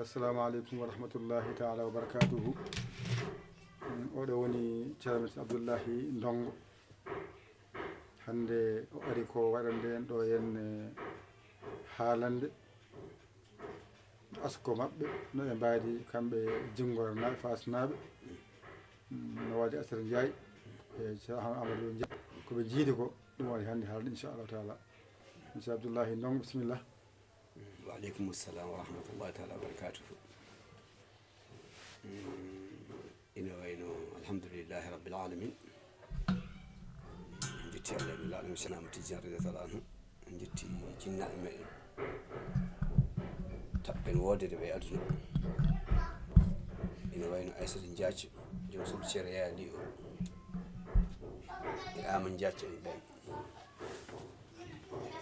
assalamu aleykum wa rahmatullahi taala wa barakatuhu. Oɗo woni ceerno Abdoullahi Ndongo. Hande o ari ko waɗande en ɗo henne haalande asko maɓɓe no ɓe mbaadi kamɓe Jingor naɓe Fass naɓe no waɗi Asara Ndiaye e Cheikh Amadou Ndiaye koɓe jiidi ko ɗum waɗi hande haalde inchallahu taala. Monsieur Abdoullahi Ndongo bisimillah. Wa aleykum salam wa rahmatullahi taala wa barakatuhu. Ina wayno alhamdulillahi rabbil alamin. En jetti Allah e nelaɗo Cheikh Tidiane radiyallahu anhu. En jetti jinnaɓe meɗen taɓɓen wodede ɓe aduna. Ina wayno Aissata Diathie joom suudu ceerno Yaya Ly o e Ama Diathie en ɓen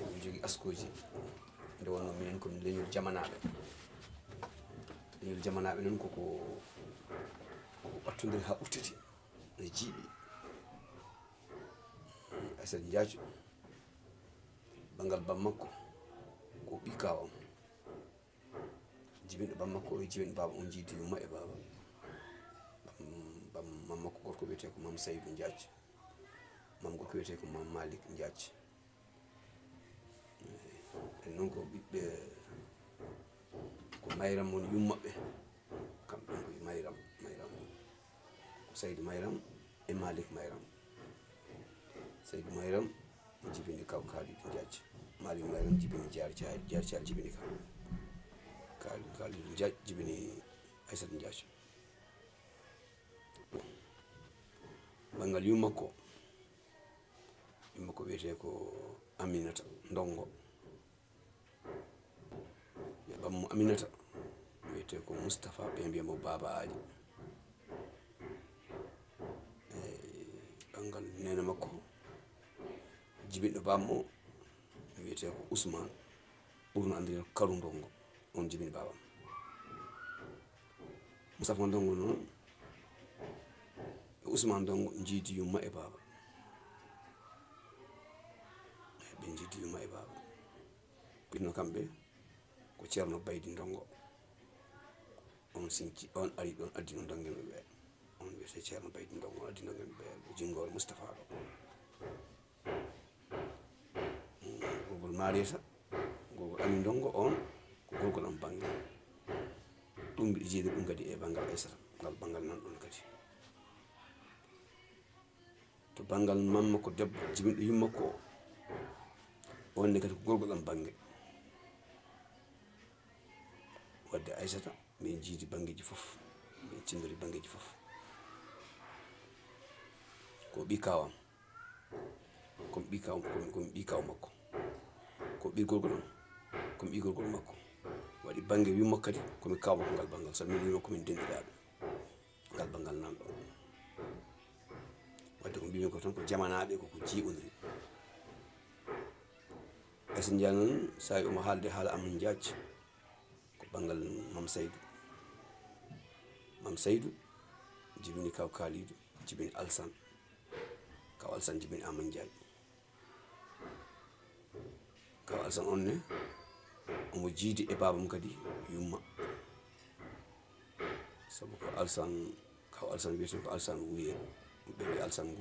eɓe jogui askoji nde wonno minen komi leñol jamanaɓe. Leñol jamanaɓe noon koko ɓattodiri ha ɓuttiti e jiiɓi. Aissata Diathie bangal bammakko ko ɓi kawam jibinɗo bammakko o jibinɗo baba on jiidi yumma e baba mammakko gorko wiyete ko Mame Saydou Diathie, mam gorko wiyete ko Mame Malick Diathie. En noon ko ɓiɓɓe ko Mayram woni yummaɓe kamɓe ɗon koye Mayram ko Saydou Mayram e Malick Mayram. Saydou Mayram jibini kaw Kalidou Diathie, Malick Mayram jibini Diary Thial jibini Kalidou Diathie jibini Aissata Diathie. Bangal yummakko wiyete ko Aminata Ndongo. Bammo Aminata wiyete ko Moustapha ɓe mbiyamo Baba Ali. Bangal nene makko jibinɗo bammo wiyete ko Ousmane ɓurno andire Karu Ndongo, on jibini babam. Moustapha Ndongo noon e Ousmane Ndongo jiidi yumma e baba, ɓe jiidi yumma e baba. Ɓinno kamɓe ko ceerno Baydi Ndongo, on sinci on ari ɗon addi ɗon dongueɓe ɓe, on wiyete ceerno Baydi Ndongo on addi dongueɓe ɓe ko Jingor Moustapha ɗo. Gogol Mariéta gogol Ami Ndongo on ko gogol am banggue ɗum mbiɗa jiidi ɗum kadi e banggal Aissata ngal banggal nan ɗon kadi. To banggal mamma ko debbo jibinɗo yummakko o wonde kadi ko gorgol am banggue. Wadde Aissata min jiidi bangueji foof, min cindori bangueji foof. Ko ɓi kawam komi ɓi kaw makko, ko ɓi gorgol am komi ɓi gorgol makko. Waɗi bangue yummakko kadi komi kaw makko ngal bangal, sabi min wima komin denɗiraɓe ngal bangal nan ɗo. Wadde ko mbimi ko tan ko jamanaɓe koko jiiɓodiri. Aissata Ndiaye noon sa wi omo haalde haala Ama Diathie ko bangal Mame Saydou. Mame Saydou jibini kaw Kalidou jibini Alsane, kaw Alsane jibini Ama Ndiaye. Kaw Alsane on ne omo jiidi e babam kadi yumma, sabu ko Alsane kaw Alsane wiyete ko Alsane Wouye, ɓe mbi Alsane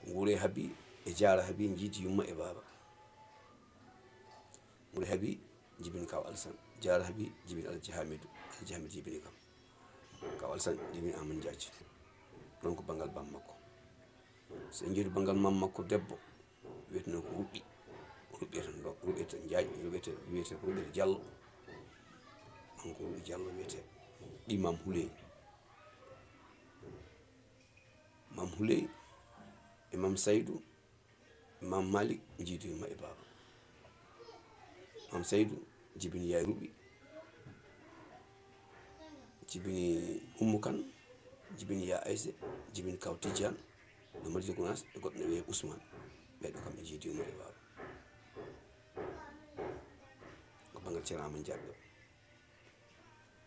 Ngouré haabi e Diarra haabi jiidi yumma e baba. Ngouré haabi jibini kaw Alsane, Diarra haabi jibini Alaji Hamidou jibini kam, kaw Alsane jibini Ama Diathie. Ɗon ko bangal bammakko. So en jeeyi bangal mammakko debbo wiyeteno ko Ruɓɓiyata Ndiaye, wiyete Ruɓɓiyata Diallo, on ko Ruɓi Diallo wiyete. Ɗi Mame Houleye e Mame Saydou e Mame Malick jiidi yumma e baba. Mame Saydou jibini Yaye Ruɓi jibini Oumou Kane jibini Ya Aissé jibini kaw Tidiane no Madina Gounass e goɗɗo ne wiye Ousmane, ɓeɗo kamɓe jiidi yumma e baba ko bangal ceerno Ama Diathie ɗo.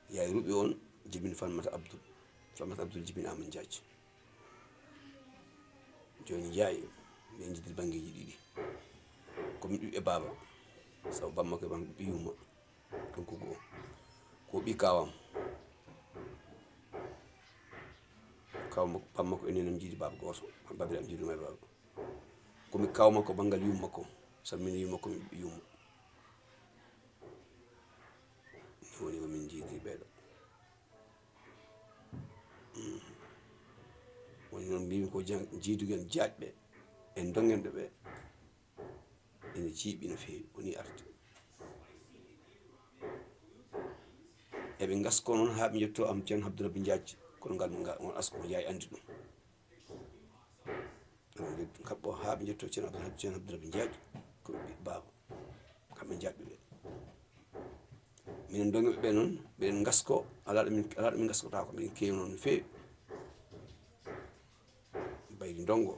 Yaye Ruɓi on jibini Farmata Abdoul jibini Ama Diathie. Joni Yaye min jiidi bangueji ɗiɗi komin ɓiɓɓe baba, sabu bammakko e banggue ɓiɓɓe yumma ɗum ko goho. ɓi kawam pamma ko enen jiidi baba goto babiraɓe jiidu may baba komi kaw makko banggal yumma makko sabi min yumma makko mi ɓiɓɓe yumma ni woni komin jiidi ɓeeɗo woni noon mbimi ko jiidugen jaajɓe e dongenɓe ɓe ene jiiɓi no feewi woni arde eɓe gasko noon ha ɓe jetto am ceerno Abdourabby Diadji kono ngal on asko mo yayi andi ɗum kamɓe ha ɓe jetto ceerno Abdourabby Diadji ko ɓe baba kamɓe jaɓɓe ɓe minen dongeɓe ɓe noon ɓeɗen gasko ala ɗo min gaskotako mbiɗen kewi noon no feewi baydi dongo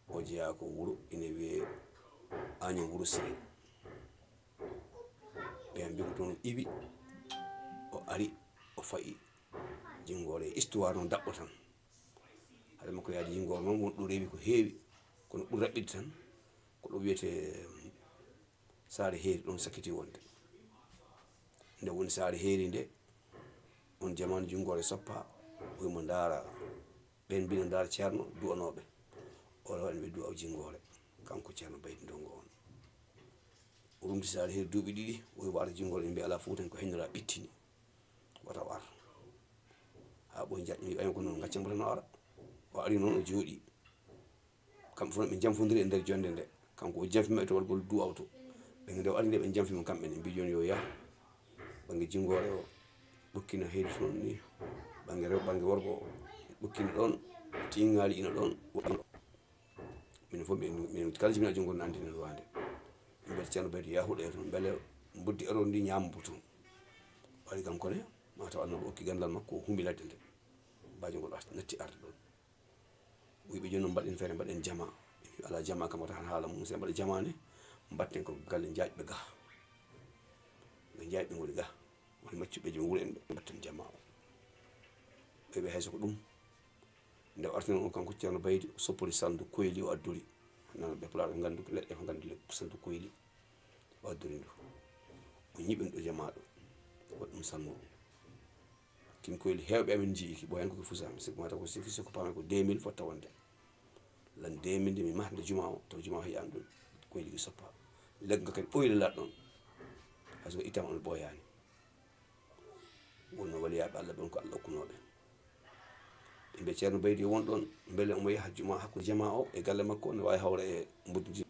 o jeeya ko wuuro ina wiye Agname Wuro Siré ɓen mbi ko toon iwi o ari o fayi Jinggoore histoire noon daɓɓo tan haade makko yaade Jinggoore noon wonɗo rewi ko heewi kono ɓuri raɓɓide tan ko ɗo wiyete Saare Heeri ɗon sakkiti wonde nde woni Saare Heeri nde on jamanu Jinggoore soppa o wimo ndaara ɓen mbino ndaara ceerno duwanoɓe o waɗi ɓe duwa Jinggoore kanko ceerno Baydi Ndongo on o rumti Saare Heeri duuɓi ɗiɗi o wi warta Jinggoore ɓe mbi ala Fuutan ko hennora ɓittini wata war ha ɓoye jaƴƴi ɓaymo ko noon gaccamo tan o ara o ari noon o jooɗi kamɓe fof ɓe jamfodiri e nder jonde nde kanko o janfima to waɗgol duwawto ɓe nde o ari nde ɓe janfimo kamɓe ne mbi joni yo yaah banggue Jinggoore o ɓukkina Heeri toon ni banggue rewɓe banggue worgo o ɓukkina ɗon tiŋŋali ina ɗon minen fof min kala jibina Jinggoore ne andinen wande min mbiyata ceerno Baydi yahuɗo toon beele buddi erode ndi ñambo toon waɗi kanko ne mataw Allah okki gandal makko o humbi ladde nde mbaji ngol natti arde ɗon wiɓe joni noon mbaɗen feere mbaɗen jama ala jama kam wata han haala mum se mbaɗa jamane mbatten ko galle jaajɓe ga ɓe jaajɓe goni ga woni maccuɓe joom wuuro en ɓe mbatten jama o ɓeɓe hayso ko ɗum nde o artino on kanko ceerno Baydi o soppori sandu koyli o addori nan ɓe pulaar ɓe gandu leɗɗe ko gandi sandu koyli o addori ndu o ñiɓen ɗo jama ɗo waɗi ɗum sannu kin koyli hewɓe amen jii ɓoy hen koko fusami siko mata ko siko pamay ko 2000 fotta wonde lan 2000 nde mi mahde juma o taw juma o heƴani ɗum koyli soppa legga kadi ɓoyle laat ɗon hayso ittama on ɓooyani wonno waliyaɓe Allah ɓen ko Allah okkunoɓe ɓe mbi ceerno Baydi won ɗon beele omo yaha juma hakkude jama o e galle makko ne wawi hawra e mbuddi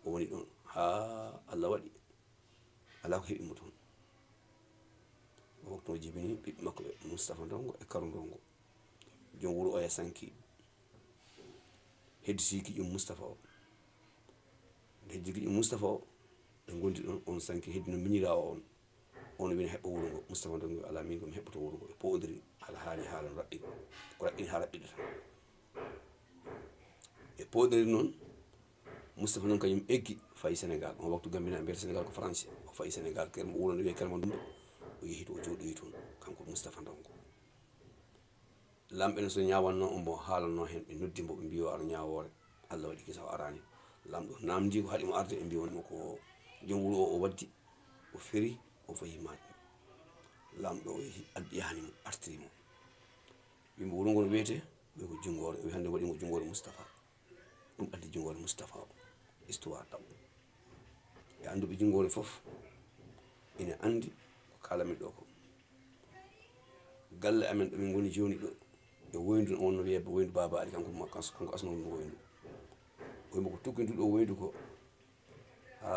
o woni ɗon ha Allah waɗi ala ko heeɓimo toon o waktu o jibini ɓiɓɓe makko ɓe Moustapha Ndongo e Karo Ndongo joom wuuro o e sanki hedditi giƴƴum Moustapha o nde heddi giƴƴum Moustapha o ɓe gondi ɗon on sanki heddino miñirawo on wina heɓɓa wuuro ngo Moustapha Ndongo ala min komi heɓɓoto wuuro ngo ɓe podiri ala haali haala no raɓɓi ko raɓɓini ha raɓɓiɗo tan e podiri noon Moustapha noon kañum eggi fayi Sénégal on waktu Gambina mbiyata Sénégal ko français o fayi Sénégal kermo wuuro no wiye Kermo Ndumba o yeehi to o jooɗoyi toon kanko Moustapha Ndongo lamɓe no so ñawanno omo haalanno hen ɓe noddi mbo ɓe mbi o ara ñawore Allah waɗi kisa o arani lamɗo namdi ko haaɗimo arde ɓe mbi wonmo ko joom wuuro o waddi o feri o fayi maɗum lamɗo o yahanimo artirimo wimo wuuro ngol wiyete wi ko Jinggoore wi hande waɗimo Jinggoore Moustapha ɗum addi Jinggoore Moustapha o histoire ɗam e anduɓe Jinggoore foof ina andi ko kalamin ɗo ko galle amen ɗo min goni joni ɗo e woyndu on no wiye woyndu Baba Ali kanko asno no woyndu wimo ko tukkintuɗo o woyndu ko ha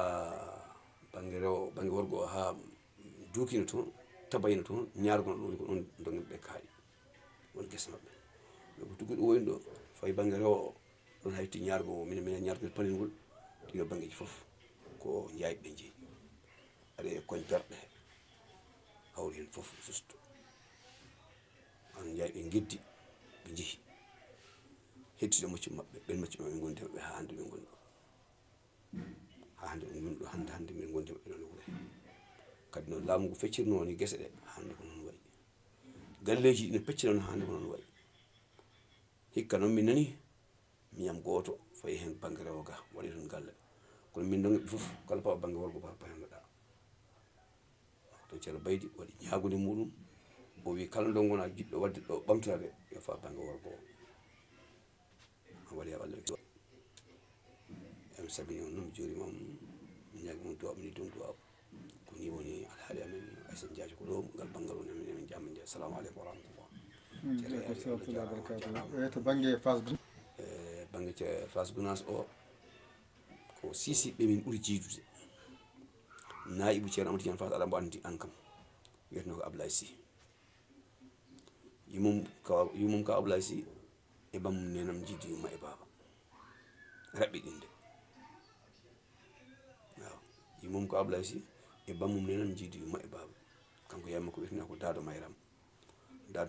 banggue rewo banggue worgo o ha duukino toon tabayino toon ñaargono ɗum wi ko ɗon dongeɓe kaaɗi won guesa mabɓe ko tukkiɗo woyndu ɗo fayi banggue rewo o ɗon hayti ñaargo minen ñaargel palingol ɗino banggueji foof ko jayɓe jeeyi aɗa e koñ berɗe hawri hen foof susto an jayɓe geddi ɓe jeehi heddiɗo maccu maɓɓe ɓen maccu maɓɓe gondi maɓɓe ha hande min goni ɗo ha hande min goni ɗo hande min gondi maɓɓe ɗon wuuro kadi noon laamu ngu feccirno ni guese ɗe hande ko noon wayi galleji ina peccira noon hande ko noon wayi hikka noon min nani miyam goto fayi hen banggue rewo ga waɗi toon galle kono min dongeɓe foof kala pawa banggue worgo pa hen waɗa to ceerno Baydi waɗi ñaagude muɗum o wi kala ndo gona jiɗɗo wadde ɗo ɓamtade yo fa banggue worgo o waɗi Allah em sabini on noon mi juurima mi ñaagi mon duwaw mini dow duwaw ko ni woni alhaali amen Aissata Diadio ko ɗo ngal banggal woni emin jamma je. Assalamu aleykum wa rahmatullah. To banggue Fass banggue Fass Gounass o ko sisiɓe min ɓuuri jiidude naibu ceerno Amadou Tidiane Fass aɗa mbo andi an kam wiyeteno ko Ablaye Sy yumum ka Ablaye Sy e bammum nenam jiidi yumma e baba raɓɓiɗinde waaw yumum ko Ablaye Sy e bammum nenam jiidi yumma e baba kanko yamma ko wiyeteno ko Dado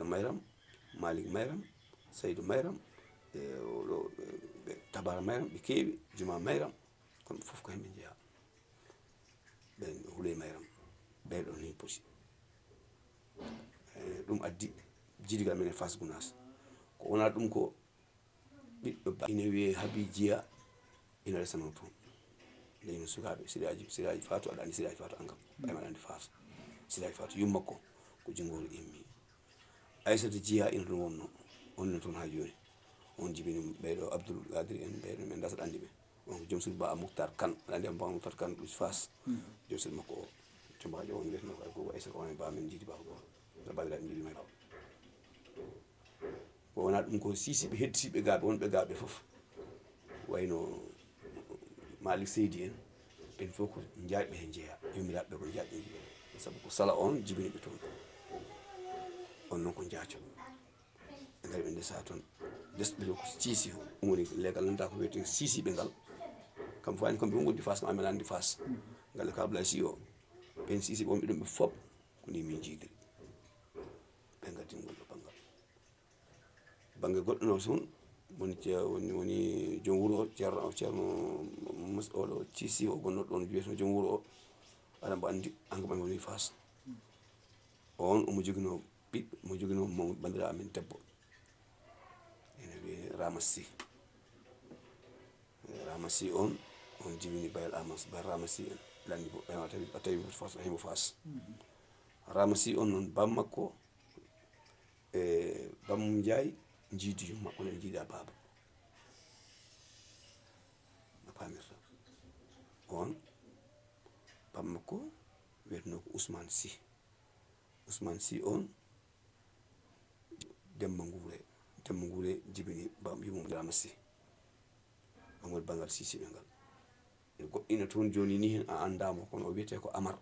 Mayram Malik Mayram Saydou Mayram oɗo Tabara Mayram ɓe keewi Juma Mayram kamɓe fof ko hemɓe jeeya ɓen Houley Mayram ɓeɗo ni poti ɗum addi jiidigal men e Fass Gounass ko wona ɗum ko ɓiɗɗo ba ine wiye Haby Djiya ina resano toon leyno sukaɓe Siraji Fatou aɗa andi Siraji Fatou an kam ɓayma aɗa andi Fass Siraji Fatou yummakko ko jungoru immi Aissata Djiya ina toon wonno onna toon ha joni on jibini ɓeɗo Abdoul Qadir en ɓeɗo men dasat andi ɓe on ko joom suudu Ba Moukhtar Kane aɗa andi Ba Moukhtar Kane ɗus Fass joom suudu makko o jomajo on wiyeteno ko gogo Aissata on e ba men jiidi baba goto no bandiraɓe jiiɗi may ko wona ɗum ko sisiɓe hedditiɓe gaaɓe wonɓe gaaɓe fof wayno Malick Seydi en ɓen fof ko jaaɓe he jeeya yumiraɓe ko jaaɓe jeeya saabu ko sala on jibiniɓe toon on noon ko jaaco ɓe gari ɓe ndesa toon desɓe to ko siisi ɗum woni legal nanta ko wiyete sisiɓe ngal kam fo andi kamɓe fof goddi Fass kam amen andi Fass ngal ka Ablaye Sy o ɓen sisiɓe wonɓe ɗum ɓe fof ko ni min jiidiri ɓe gaddin ngol ɗo banggal banggue goɗɗo no toon woni joom wuuro o ceerno oɗo Cissy o gonnoɗo ɗon wiyeteno joom wuuro o aɗa mbo andi an kam woni Fass on omo joguino ɓiɗɗo mo joguino mo bandira amen debbo ene wiye Ramasy on jibini bayal Ramasy en landi bo ɓayma tawi Fass himo Fass Ramasy on noon bammakko e bammum Ndiaye jiidi yumma onen jiiɗa baba no pamirta on bammakko wiyeteno ko Ousmane Sy on Demba Ngouré jibini bam yumum Ramasy on woni banggal sisiɓe ngal e goɗɗina toon joni ni hen a andamo kono o wiyete ko Amar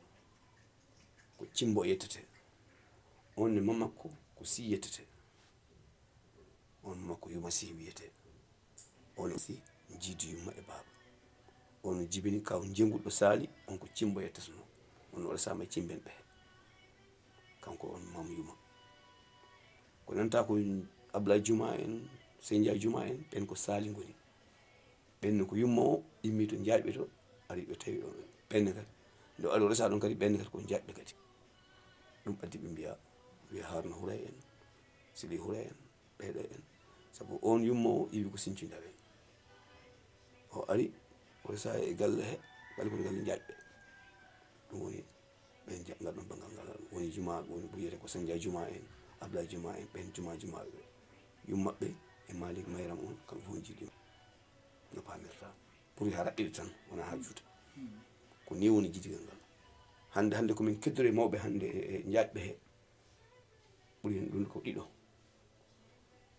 ko Cimbo yettete on ne mamakko ko Sy yettete on makko Yuma Sy wiyete on Sy jiidi yumma e baba on jibini kaw jenguɗo Sali on ko Cimbo yettatono on waɗa sama e Cimben ɓe kanko on mam Yuma ko nanta ko Ablaye Juma en Seydia Juma en ɓen ko Sali goni ɓenne ko yumma o immi to jaaɓe to ari ɓe tawi ɗon ɓenne kadi nde ari o resa ɗon kadi ɓenne kadi ko jaɓɓe kadi ɗum addi ɓe wiya Haruna Houré en Sili Houré en ɓeɗo en saabu on yumma o iwi ko Sinthiou Ndawen o ari o resa e galle he galle kono galle jaɓɓe ɗum woni ɓen ngal ɗon banggal ngal woni Juma woni ɓuyete ko Seydia Juma en Ablaye Juma en ɓen jumaɓe yummaɓe e Malik Mayram on kamɓe fof jiiɗima no pamirta pour ha raɓɓiɗe tan wona ha juuta ko ni woni jiidigal ngal hande komin keddori mawɓe hande e jaɓɓe he ɓuuri hen ɗum ko ɗiɗo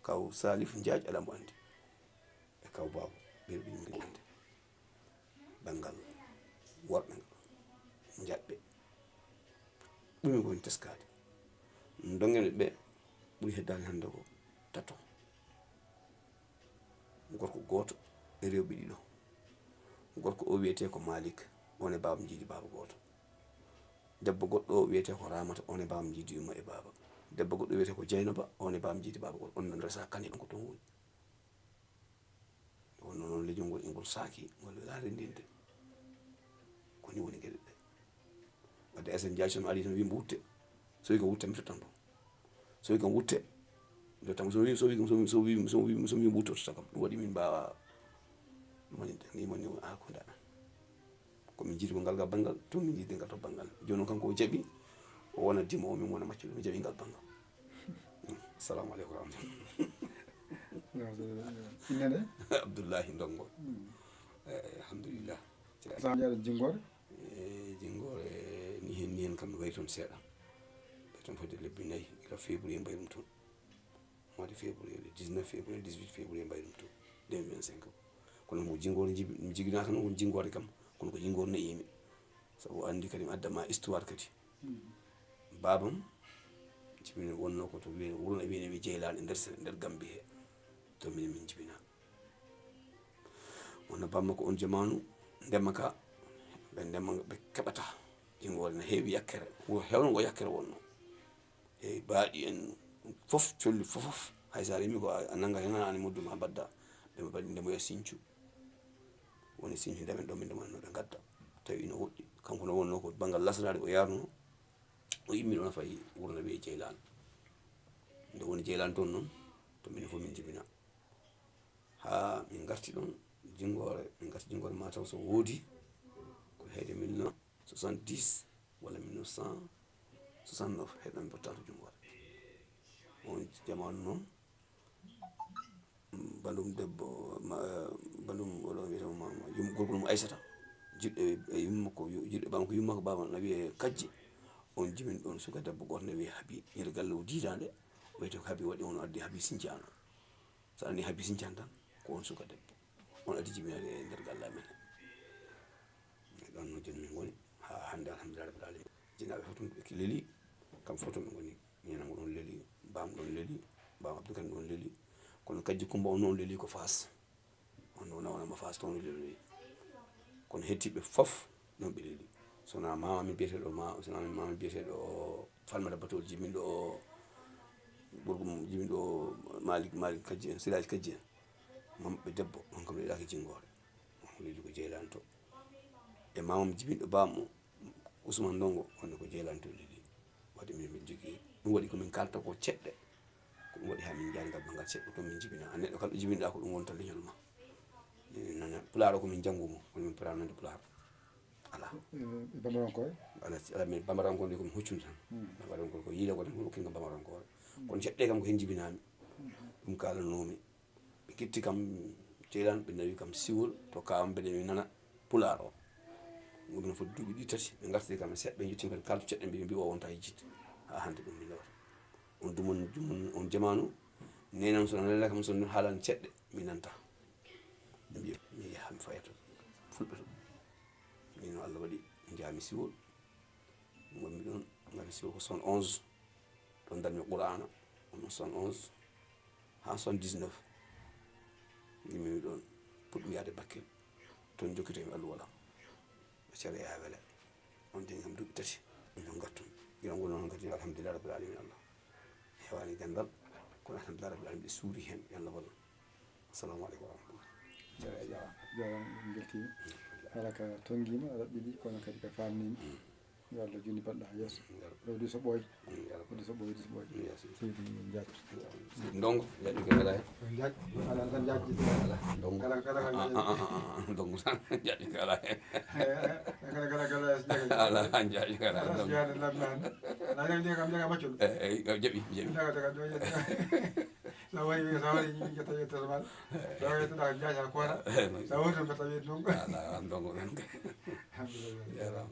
kaw Salif Diadji aɗa mbo andi e kaw Babou ɓeɗo ɓe yimɓe ande banggal worɓe ngal jaɓɓe ɗumi kowoni teskade dongen ɓe ɓuuri heddade hande ko tato gorko goto e rewɓe ɗiɗo gorko o wiyete ko Malik on e babam jiidi baba goto debbo goɗɗo o wiyete ko Ramata on e babam jiidi yumma e baba debbo goɗɗo wiyete ko Dieynaba on e babam jiidi baba goto on non resa kane ko toon woni wonno noon leñol ngol e ngol saaki ngol wela rendinde ko ni woni gueɗe ɗe wadde Aissata Diadio somi ari tan wimbo wutte so wi ko wutte mi tottanto so wi kam wutte mi tottamo so wi wutto tota kam ɗum waɗi min mbawa moninde ni moni hakkude amen komin jiidi ko ngal ga banggal to min jiidi ngal to banggal joni kanko o jaaɓi o wona dimowo min wona maccuɗo mi jaɓi ngal banggal. Assalamu aleykum wa rahmatullah. innede Abdoullahi Ndongo. Alhamdulillah. sa jeeɗa Jinggoore Jinggoore ni hen kam mi wayi toon seeɗa ɓay toon fodde lebbi 4 ila février mbayi ɗum toon mois de février le 19 février 18 février mbayi ɗum toon 2025 kono ko Jinggoore mi jigina tan won Jinggoore kam kono ko Jinggoore neyimi sabu andi kadi mi addama histoire kadi babam jibina wonno ko to wiye wurna wiyene wi Jeylani nder Gambi he to min jibina wonno bamma ko on jamanu ndemma ka ɓe ndemma ɓe keɓata Jinggoore ne heewi yakkere hewno ngo yakkere wonno e baaɗi en fof colli fofof hay sa remi ko a nanga hen ani mudduma badda ɓe mbaɗi ndemoya Sinthiou woni Sinthiou ndemen ɗo min ndemanno ɓe gadda tawi no woɗɗi kanko no wonno ko banggal lasnade o yarno o yimmi ɗon fayi wurna wiye Jeylani nde woni Jeylani toon noon to minen fof min jibina ha min garti ɗon Jinggoore min garti Jinggoore mataw so woodi ko heede 1970 walla 1969 heɗon mi pottano Jinggoore on jamanu noon bandum debbo bandum oɗo wiyetemo gorgol mo Aissata jiɗɗo e yummako jiɗɗo ɓam ko yummako baba no wiye Kajji on jibin ɗon suka debbo goto ne wiye Habi ñande galle o diidande o wiyete ko Habi waɗi on addi Habi Sintiano so anni Habi Sintiano tan ko on suka debbo on addi jibinade e nder galle amen e ɗon no joni min goni ha hande alhamdulillah rabbil alamin jinaɓe fof ɓe leeli kam fof ɓe goni ñanamo ɗon leeli bam ɗon leeli bam Abdoukane ɗon leeli kono Kajji Coumba on noon leeli ko Fass on noon nawanama Fass toon leeli kono hettiɓe fof non ɓe leeli sona mama min biyeteɗo sona mama biyeteɗo Falmata Batol jiminɗo o ɓurgum jiminɗo o Malik Kajji en Siraji Kajji en mamɓe debbo on kam leelaki Jinggoore on leeli ko Jeylani to e mamam jibinɗo bammo Ousmane Ndongo onne ko Jeylani to leeli wadde min jogui ɗum waɗi komin kalta ko ceɗɗe ko ɗum waɗi ha min jaari ngal banggal ceɗɗe to min jibina a neɗɗo kala ɗo jibinɗa ko ɗum wonta leñol ma nana Pulaar o komin janngumo kono min pulaar nande Pulaar ala Bambarankoore ala min Bambarankoore ndi komi huccunde tan Bambarankoore ko yiile ko tan hokki kam Bambarankoore kono ceɗɗe kam ko hen jibinami ɗum kalanomi ɓe ketti kam Jeylani ɓe nawi kam siwol to kawam mbeɗe mi nana Pulaar o ɗum foti duuɓi ɗi tati ɓe gartiri kam seeɗa ɓe jettimi kadi kalto ceɗɗe mbi o wonta yejjide ha hande ɗum mi lewata on dumon on jamanu nenam so nana kam so haalani ceɗɗe mi nanta mi yaha mi faya to fulɓe to min no Allah waɗi jaami siwol gonmi ɗon ngari siwol ko 71 ɗon darmi Qur'ana on 71 ha 79 gimmi ɗon puɗɗumi yaade Bakel toon jokkitomi alluwala ɓe ceere ya wele on deni kam duuɓi tati ɗon gartum gila ngol noon kadi alhamdulillah rabbil alamin Allah hewani gandal kono alhamdulillah rabbil alamin ɓe suuri hen yo Allah wallu assalamu aleykum wa rahmatullah jaram ɗum beltima ala ka tonguima raɓɓiɗi kono kadi ka famnima yo Allah junni baɗɗo ha yesso rewdi so ɓooyi wodi so ɓooyi seydi Diack seydi Ndongo jaɓi ko wela hen Diack ala tan jajji ala Ndongo Ndongo tan jaɓi ko ala hen ala jaɓi ko ala Ndongo nani kam jaga maccuɗo jaɓi sa wayi wi sa waɗi min jetta yettere maɗa sa wiyetoɗa Diack ha koora sa wurto mbetta wiide ɗum ala Ndongo tan alhamdulillah jarama